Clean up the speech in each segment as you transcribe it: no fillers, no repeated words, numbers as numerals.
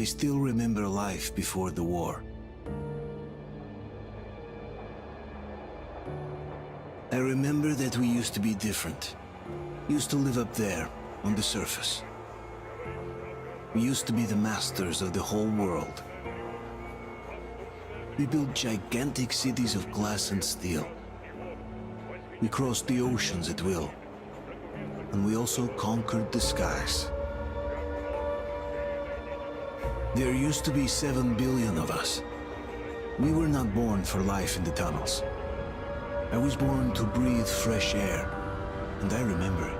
I still remember life before the war. I remember that we used to be different. Used to live up there, on the surface. We used to be the masters of the whole world. We built gigantic cities of glass and steel. We crossed the oceans at will. And we also conquered the skies. There used to be 7 billion of us. We were not born for life in the tunnels. I was born to breathe fresh air, and I remember it.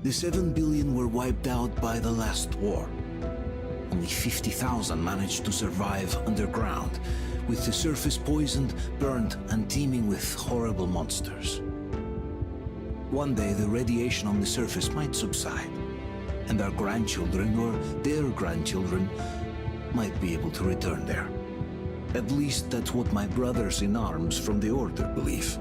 The 7 billion were wiped out by the last war. Only 50,000 managed to survive underground, with the surface poisoned, burned, and teeming with horrible monsters. One day the radiation on the surface might subside, and our grandchildren or their grandchildren might be able to return there. At least that's what my brothers in arms from the Order believe.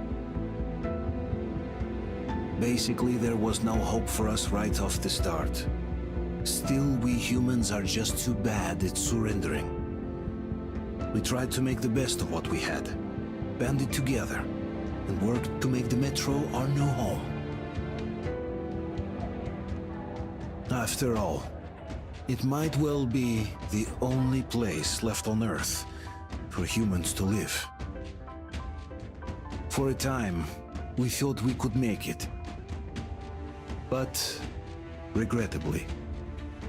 Basically, there was no hope for us right off the start. Still, we humans are just too bad at surrendering. We tried to make the best of what we had, banded together, and worked to make the metro our new home. After all, it might well be the only place left on Earth for humans to live. For a time, we thought we could make it. But, regrettably,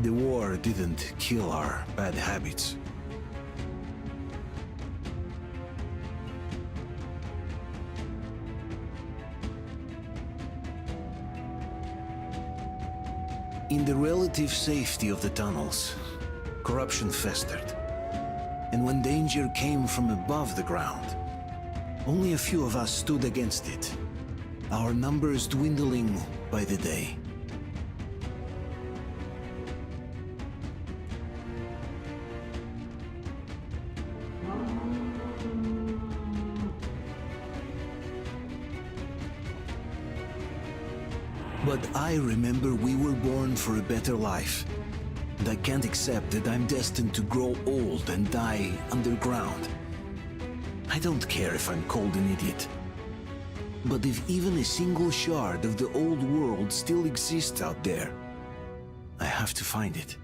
the war didn't kill our bad habits. In the relative safety of the tunnels, corruption festered. And when danger came from above the ground, only a few of us stood against it, our numbers dwindling by the day. But I remember we were born for a better life, and I can't accept that I'm destined to grow old and die underground. I don't care if I'm called an idiot. But if even a single shard of the old world still exists out there, I have to find it.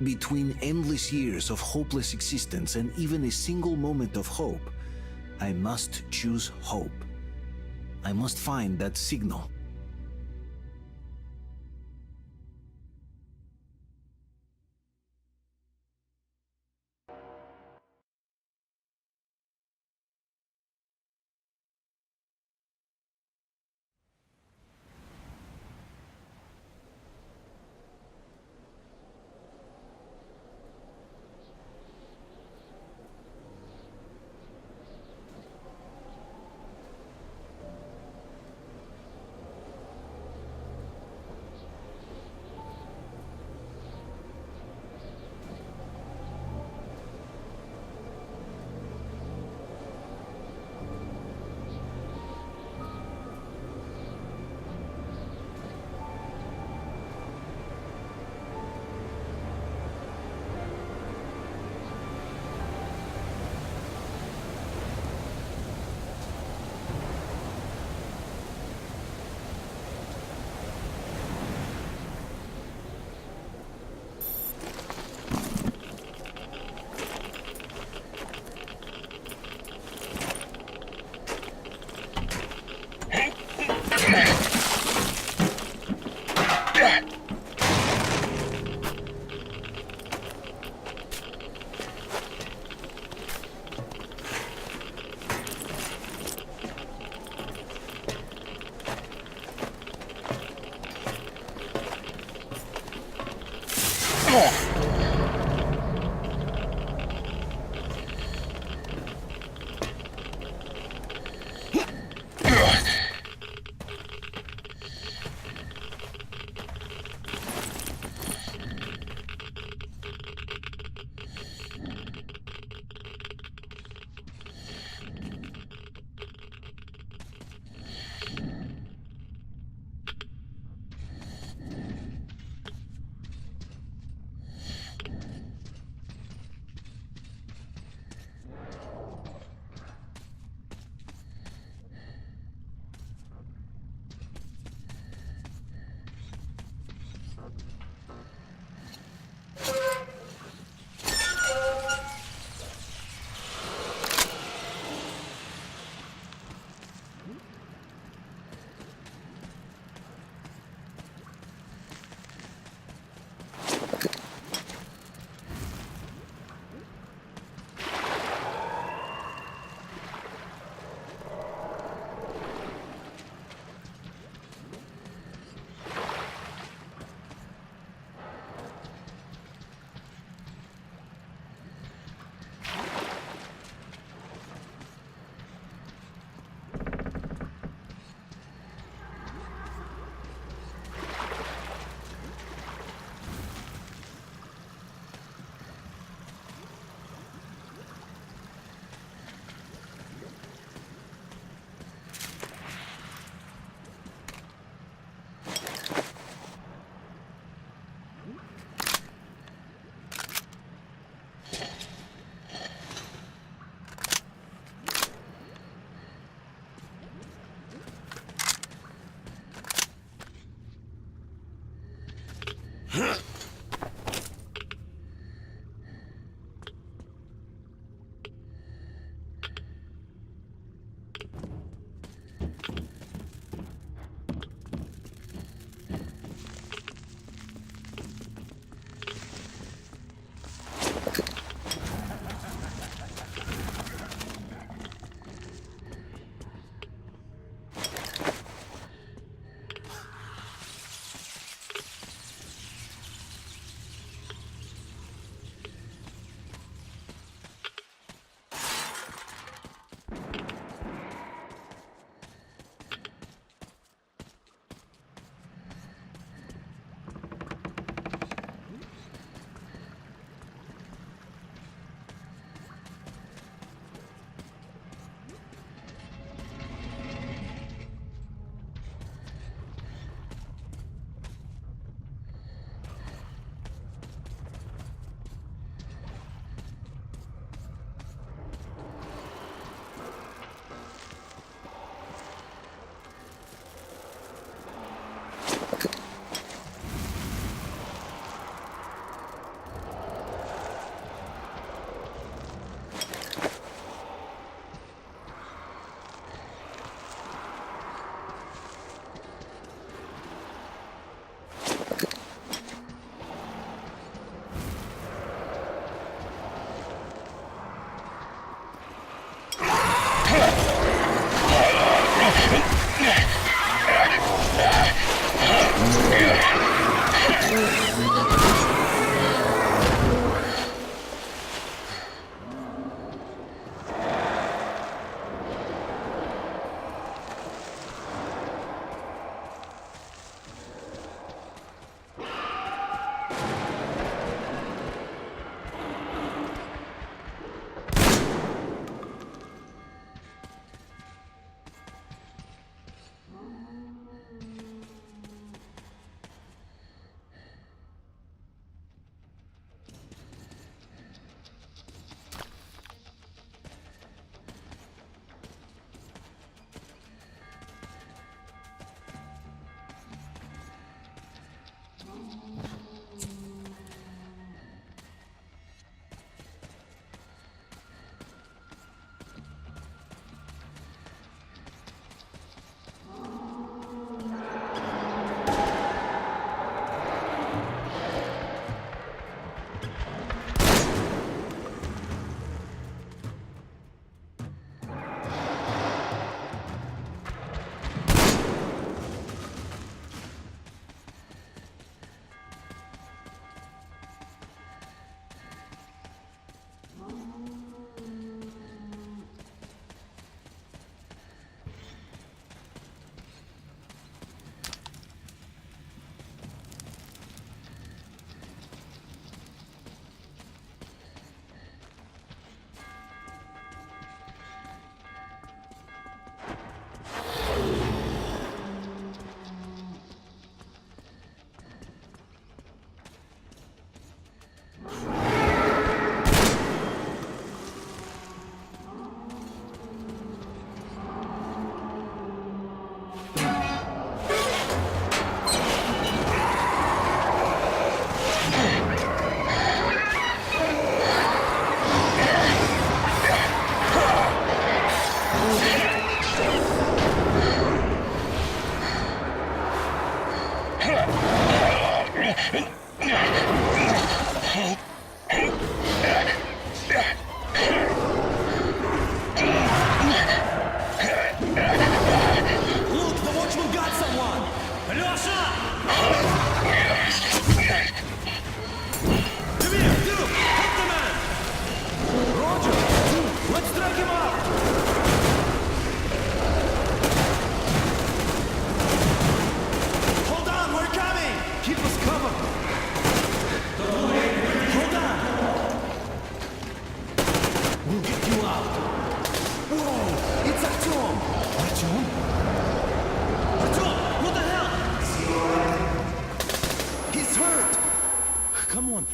Between endless years of hopeless existence and even a single moment of hope, I must choose hope. I must find that signal.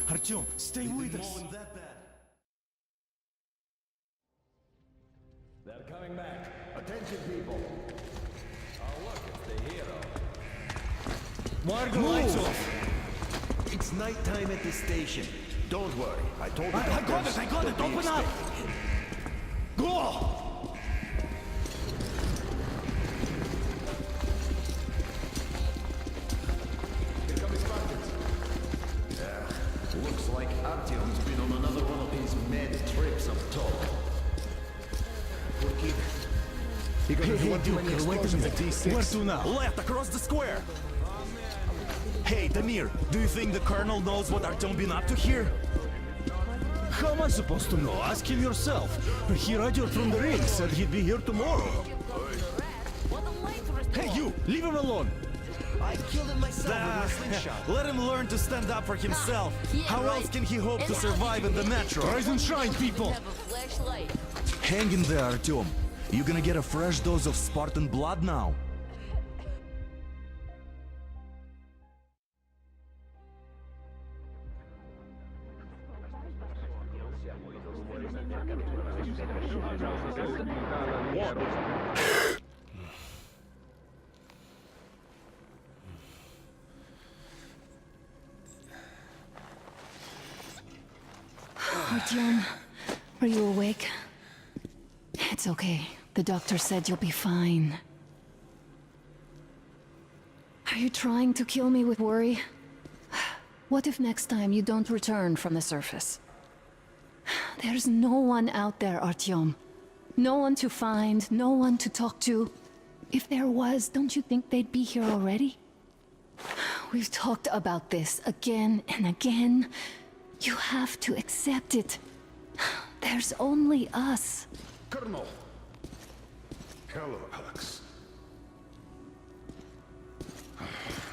Artyom, stay with us. They're coming back. Attention, people. Oh, look, it's the hero. Why are the lights off? It's nighttime at the station. Don't worry. I told you. I got it. Open up. Go! Here come the Spartans. Looks like Artyom's been on another one of his mad trips up top. Hey, Duke, wait a minute. Where to now? Left, across the square! Hey, Damir, do you think the Colonel knows what Artyom been up to here? How am I supposed to know? Ask him yourself. He radioed from the ring, said he'd be here tomorrow. Hey, you! Leave him alone! I killed him myself with my slingshot. Let him learn to stand up for himself. How else can he hope to survive in the metro? Rise and shine, people! Hang in there, Artyom. You gonna get a fresh dose of Spartan blood now? Artyom, are you awake? It's okay. The doctor said you'll be fine. Are you trying to kill me with worry? What if next time you don't return from the surface? There's no one out there, Artyom. No one to find, no one to talk to. If there was, don't you think they'd be here already? We've talked about this again and again. You have to accept it. There's only us. Colonel! Hello, Alex.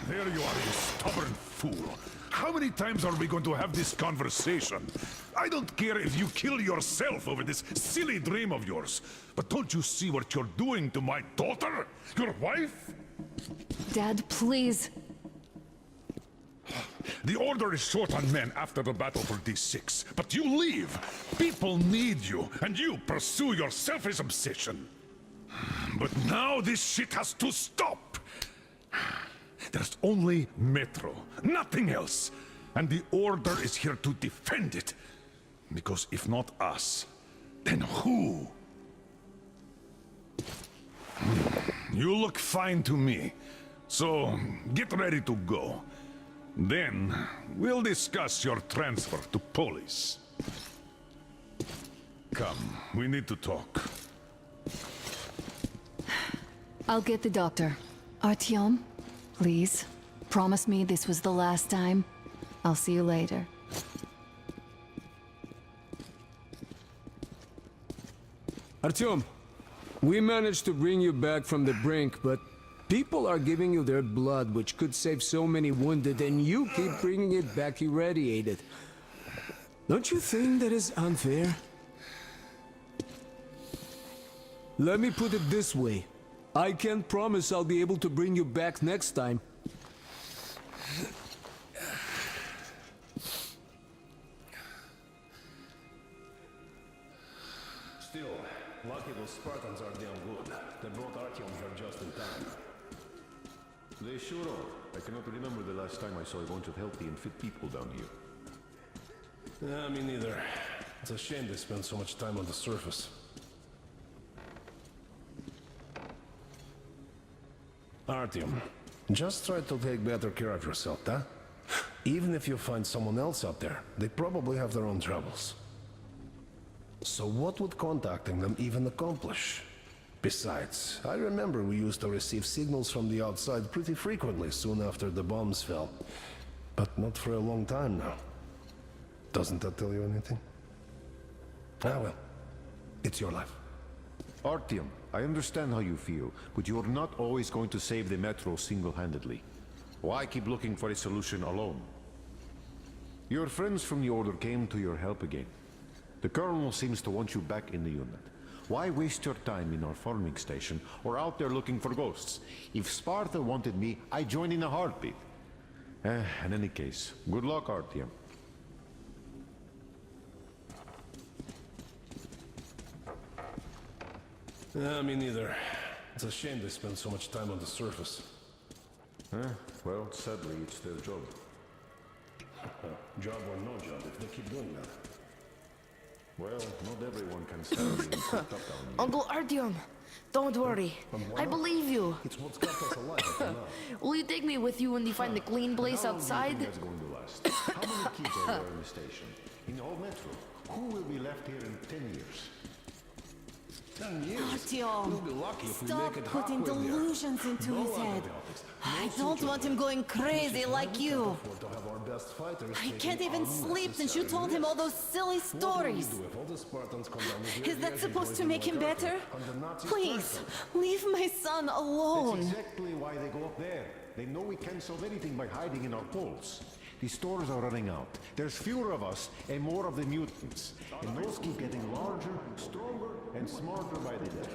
There you are, you stubborn fool. How many times are we going to have this conversation? I don't care if you kill yourself over this silly dream of yours, but don't you see what you're doing to my daughter? Your wife? Dad, please. The Order is short on men after the battle for D6, but you leave. People need you, and you pursue your selfish obsession. But now this shit has to stop. There's only Metro, nothing else. And the Order is here to defend it. Because if not us, then who? You look fine to me. So, get ready to go. Then, we'll discuss your transfer to Polis. Come, we need to talk. I'll get the doctor. Artyom, please, promise me this was the last time. I'll see you later. Artyom, we managed to bring you back from the brink, but people are giving you their blood, which could save so many wounded, and you keep bringing it back irradiated. Don't you think that is unfair? Let me put it this way. I can't promise I'll be able to bring you back next time. Still, lucky those Spartans are damn good. They brought Artyom here just in time. They sure are. I cannot remember the last time I saw a bunch of healthy and fit people down here. Yeah, me neither. It's a shame they spend so much time on the surface. Artyom, just try to take better care of yourself, huh? Even if you find someone else out there, they probably have their own troubles. So what would contacting them even accomplish? Besides, I remember we used to receive signals from the outside pretty frequently soon after the bombs fell. But not for a long time now. Doesn't that tell you anything? Ah well, it's your life. Artyom, I understand how you feel, but you're not always going to save the Metro single-handedly. Why keep looking for a solution alone? Your friends from the Order came to your help again. The Colonel seems to want you back in the unit. Why waste your time in our farming station or out there looking for ghosts? If Sparta wanted me, I'd join in a heartbeat. In any case, good luck, Artyom. Yeah, me neither. It's a shame they spend so much time on the surface. Well, sadly, it's their job. Job or no job, if they keep doing that. Well, not everyone can stand being cooped up down here. Uncle Artyom, don't worry. I believe you. It's what's kept us alive until now. Will you take me with you when you find the clean place outside? That's going to last. How many kids are there in the station? In all Metro? Who will be left here in 10 years? 10 years. Artyom, We'll be lucky if we stop make it putting halfway there. delusions into No his head. antibiotics, I no don't suture. want him going crazy like you. Afford to have our best fighters I taking can't even sleep since you unnecessary told him all risks. those silly What will stories. we do if all the Spartans come down with Is that radiation supposed to poisoning make him like better? Artyom and the Nazis Please, turned them? leave my son That's alone. exactly why they go up there. They know we can't solve anything by hiding in our holes. The stores are running out. There's fewer of us and more of the mutants. And those keep getting larger, stronger, and smarter by the day.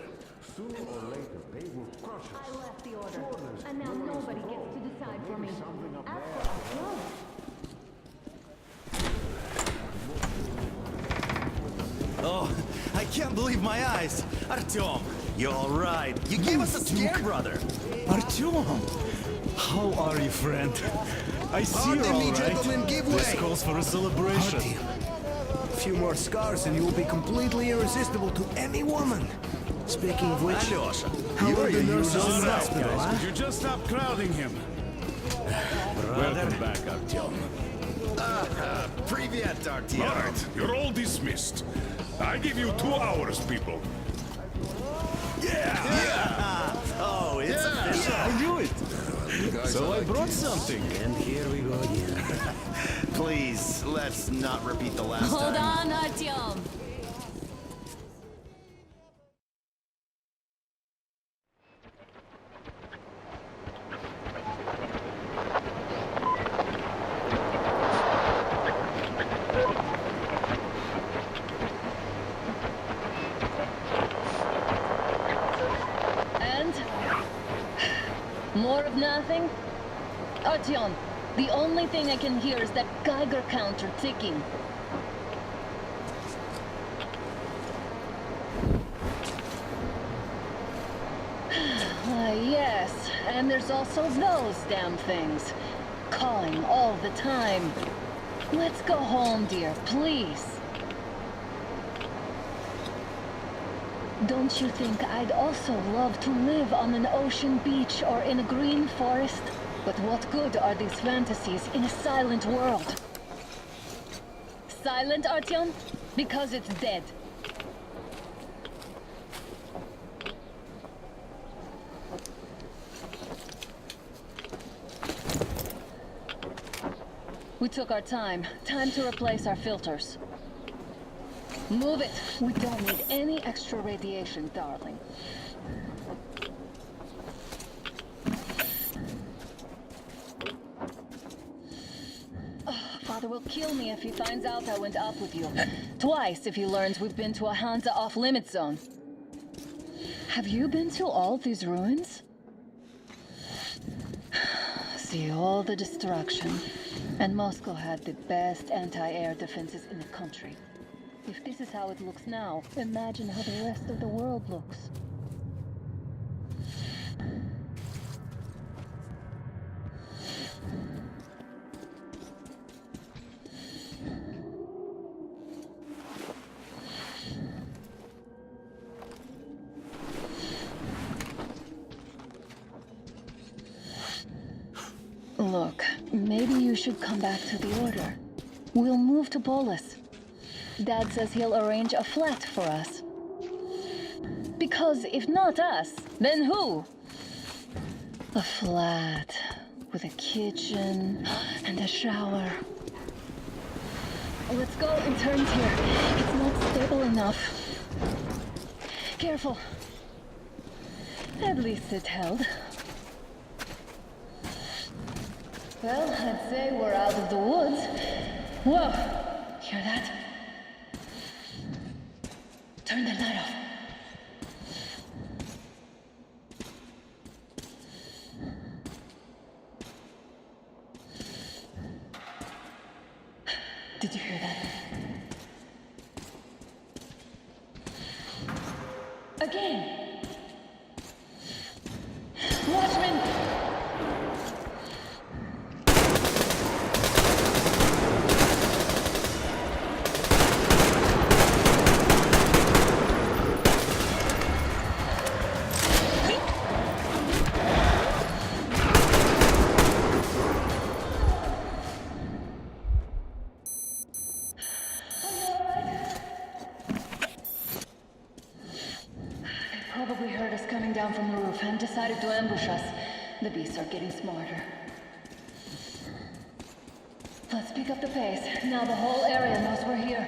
Sooner or later, they will crush us. I left the order, Sure, there's and now nowhere else nobody to gets go. to decide But for me. maybe something up After there can all, help. Oh, I can't believe my eyes. Artyom, you're all right. You gave us a scare, brother. Artyom! How are you, friend? I see you're all right. This calls for a celebration. A few more scars and you will be completely irresistible to any woman. Speaking of which, Alyosha, how you are are the nurses in All the right, hospital, guys, huh? would you just stop crowding him? Welcome back, Artyom. Привет, Artyom. All right, you're all dismissed. I give you 2 hours, people. Yeah! Oh, So I brought something. And here we go again. Please, let's not repeat the last Hold time. on, Artyom. And? More of nothing? Artyom, the only thing I can hear is that Geiger counter ticking. Yes, and there's also those damn things. Calling all the time. Let's go home, dear, please. Don't you think I'd also love to live on an ocean beach or in a green forest? But what good are these fantasies in a silent world? Silent, Artyom? Because it's dead. We took our time. Time to replace our filters. Move it! We don't need any extra radiation, darling. Father will kill me if he finds out I went up with you. Twice if he learns we've been to a Hansa off-limit zone. Have you been to all these ruins? See all the destruction. And Moscow had the best anti-air defenses in the country. If this is how it looks now, imagine how the rest of the world looks. Look, maybe you should come back to the Order. We'll move to Polis. Dad says he'll arrange a flat for us. Because if not us, then who? A flat with a kitchen and a shower. Let's go in turns here. It's not stable enough. Careful. At least it held. Well, I'd say we're out of the woods. Whoa! Hear that? Turn the light off. Did you hear that? Again! Watchmen! Probably heard us coming down from the roof and decided to ambush us. The beasts are getting smarter. Let's pick up the pace. Now the whole area knows we're here.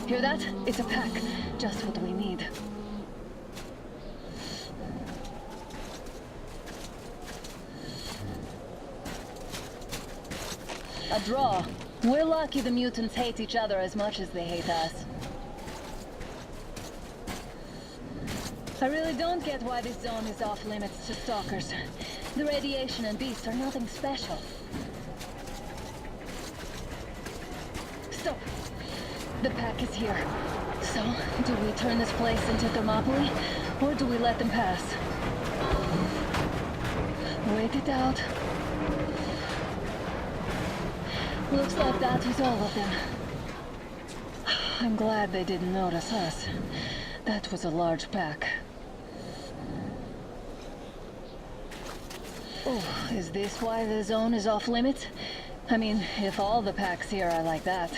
Hear that? It's a pack. Just what we need. A draw. We're lucky the mutants hate each other as much as they hate us. I really don't get why this zone is off limits to stalkers. The radiation and beasts are nothing special. Stop! The pack is here. So, do we turn this place into Thermopylae, or do we let them pass? Wait it out. Looks like that was all of them. I'm glad they didn't notice us. That was a large pack. Oh, is this why the zone is off limits? I mean, if all the packs here are like that.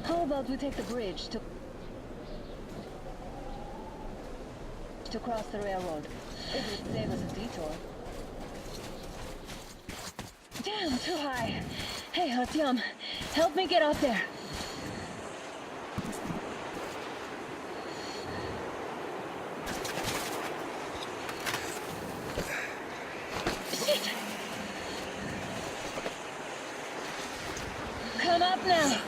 How about we take the bridge to cross the railroad? It would save us a detour. Damn, too high. Hey, Artyom, help me get up there. Shit! Come up now.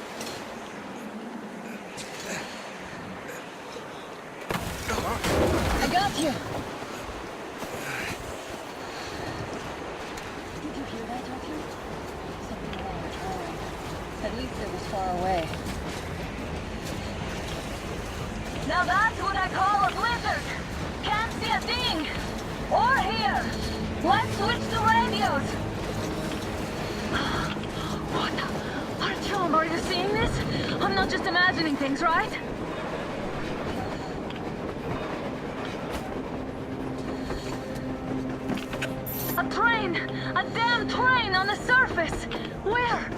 I got you! Did you hear that, Artyom? Something large roaring. At least it was far away. Now that's what I call a blizzard! Can't see a thing! Or hear! Let's switch to radios! What the? Artyom, are you seeing this? I'm not just imagining things, right? A train! A damn train on the surface! Where?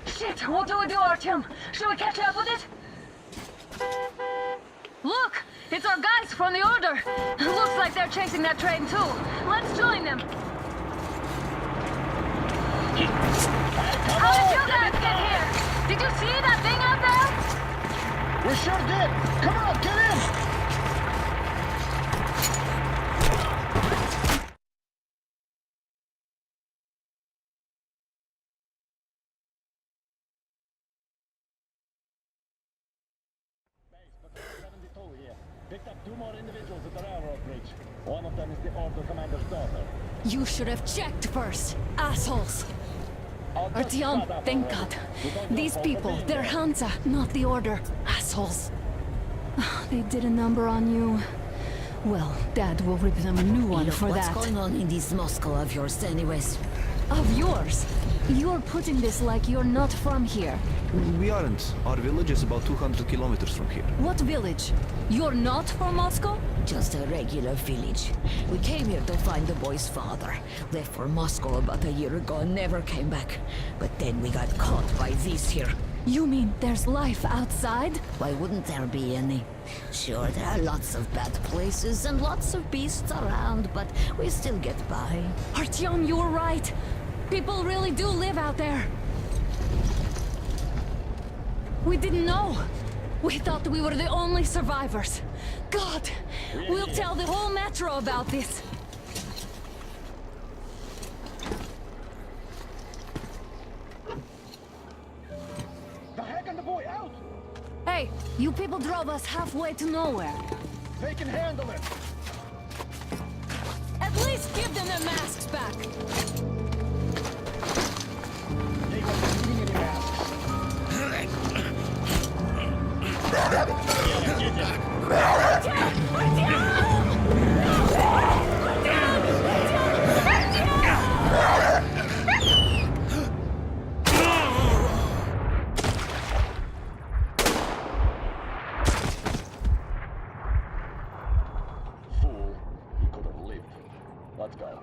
Shit! What do we do, Artyom? Should we catch up with it? Look! It's our guys from the Order! Looks like they're chasing that train too. Let's join them! How did you guys get here? Did you see that thing out there? We sure did! Come on, get in! Picked up 2 more individuals at the railroad bridge. One of them is the Order commander's daughter. You should have checked first, assholes! Artyom, thank God. These people, they're Hansa, not the Order. Assholes. They did a number on you. Well, Dad will rip them a new one for that. What's going on in this Moscow of yours anyways? Of yours? You're putting this like you're not from here. We aren't. Our village is about 200 kilometers from here. What village? You're not from Moscow? Just a regular village. We came here to find the boy's father. Left for Moscow about a year ago and never came back. But then we got caught by these here. You mean there's life outside? Why wouldn't there be any? Sure, there are lots of bad places and lots of beasts around, but we still get by. Artyom, you were right. People really do live out there. We didn't know. We thought we were the only survivors. God, we'll tell the whole metro about this. The heck and the boy out! Hey, you people drove us halfway to nowhere. They can handle it! At least give them their masks back. They weren't needing any masks. Fool, he could have lived. Let's go.